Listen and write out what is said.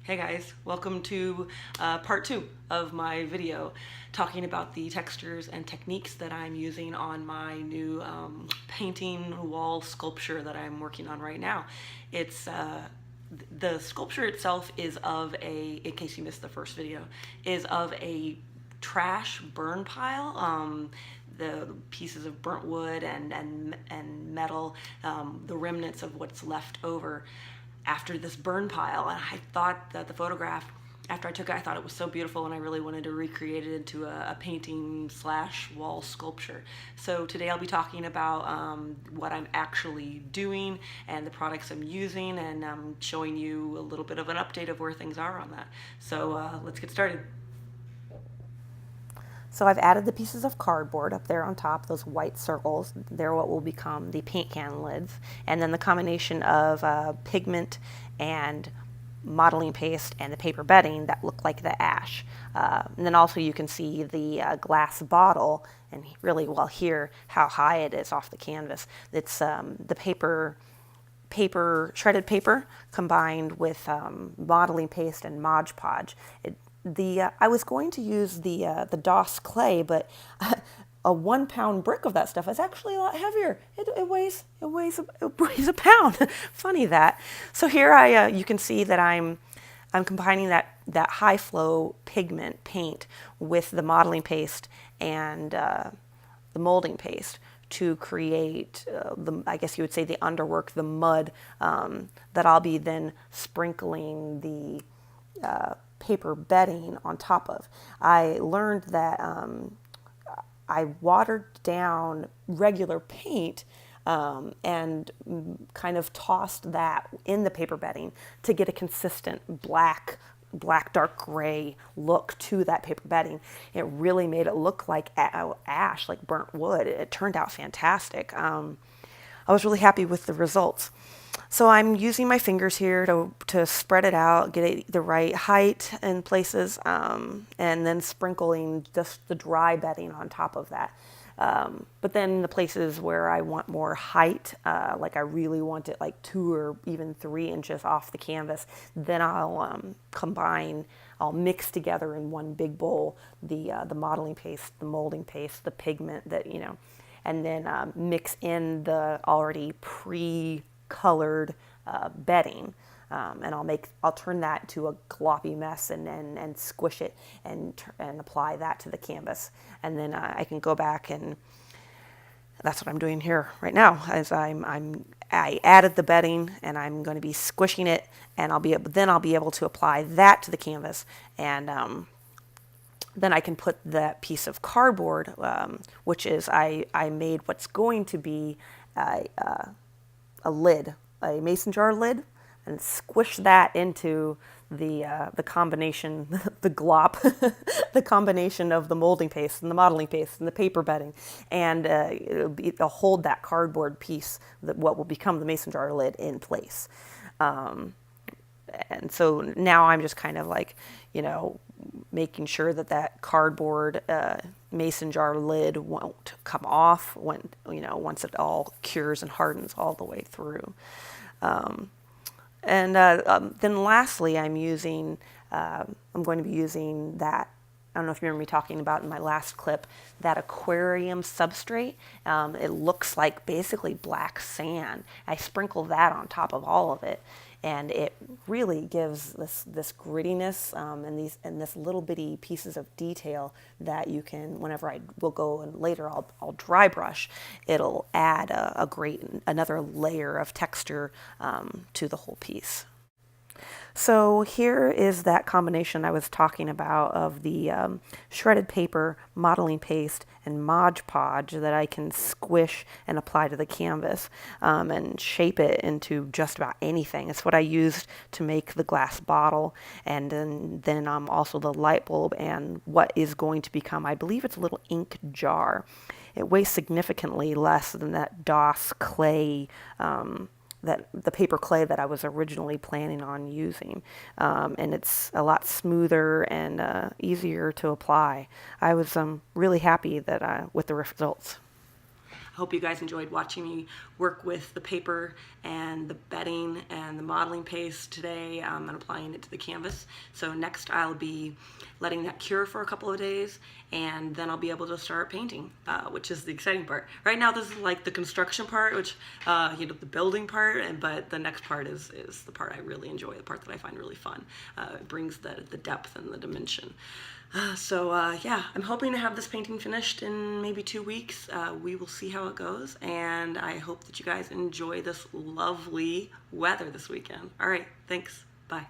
Hey guys, welcome to part two of my video talking about the textures and techniques that I'm using on my new painting wall sculpture that I'm working on right now. It's the sculpture itself is of a, in case you missed the first video, is of a trash burn pile. The pieces of burnt wood and metal, the remnants of what's left over after this burn pile. And I thought that the photograph, after I took it, I thought it was so beautiful and I really wanted to recreate it into a painting slash wall sculpture. So today I'll be talking about what I'm actually doing and the products I'm using, and showing you a little bit of an update of where things are on that. So let's get started. So I've added the pieces of cardboard up there on top, those white circles. They're what will become the paint can lids. And then the combination of pigment and modeling paste and the paper bedding that look like the ash. And then also you can see the glass bottle, and really well here how high it is off the canvas. It's the shredded paper combined with modeling paste and Mod Podge. I was going to use the DOS clay, but a 1 pound brick of that stuff is actually a lot heavier. It weighs a pound. Funny that. So here you can see that I'm combining that high flow pigment paint with the modeling paste and the molding paste to create I guess you would say the underwork, the mud that I'll be then sprinkling the paper bedding on top of. I learned that I watered down regular paint and kind of tossed that in the paper bedding to get a consistent black dark gray look to that paper bedding. It really made it look like ash, like burnt wood. It turned out fantastic. I was really happy with the results. So I'm using my fingers here to spread it out, get it the right height in places, and then sprinkling just the dry bedding on top of that. But then the places where I want more height, like I really want it like 2 or even 3 inches off the canvas, then I'll mix together in one big bowl the modeling paste, the molding paste, the pigment and then mix in the already pre-colored bedding. And I'll turn that to a gloppy mess and squish it and apply that to the canvas. And then I can go back, and that's what I'm doing here right now. As I added the bedding, and I'm going to be squishing it, and I'll be able to apply that to the canvas, and then I can put that piece of cardboard, which is I made what's going to be a lid, a mason jar lid, and squish that into the combination, the glop, the combination of the molding paste and the modeling paste and the paper bedding, and it'll hold that cardboard piece, what will become the mason jar lid, in place. And so now I'm just kind of like, making sure that cardboard mason jar lid won't come off once it all cures and hardens all the way through. Then lastly, I'm going to be using that, I don't know if you remember me talking about in my last clip, that aquarium substrate. It looks like basically black sand. I sprinkle that on top of all of it, and it really gives this grittiness and this little bitty pieces of detail that you can, whenever I will go and later I'll dry brush, it'll add another layer of texture to the whole piece. So here is that combination I was talking about of the shredded paper, modeling paste, and Mod Podge that I can squish and apply to the canvas and shape it into just about anything. It's what I used to make the glass bottle, and then also the light bulb and what is going to become, I believe it's a little ink jar. It weighs significantly less than that DOS clay, that the paper clay that I was originally planning on using, and it's a lot smoother and easier to apply. I was really happy with the results. Hope you guys enjoyed watching me work with the paper and the bedding and the modeling paste today and applying it to the canvas. So next I'll be letting that cure for a couple of days, and then I'll be able to start painting, which is the exciting part. Right now this is like the construction part, which, the building part, but the next part is the part I really enjoy, the part that I find really fun. It brings the depth and the dimension. Yeah, I'm hoping to have this painting finished in maybe 2 weeks. We will see how it goes, and I hope that you guys enjoy this lovely weather this weekend. All right, thanks. Bye.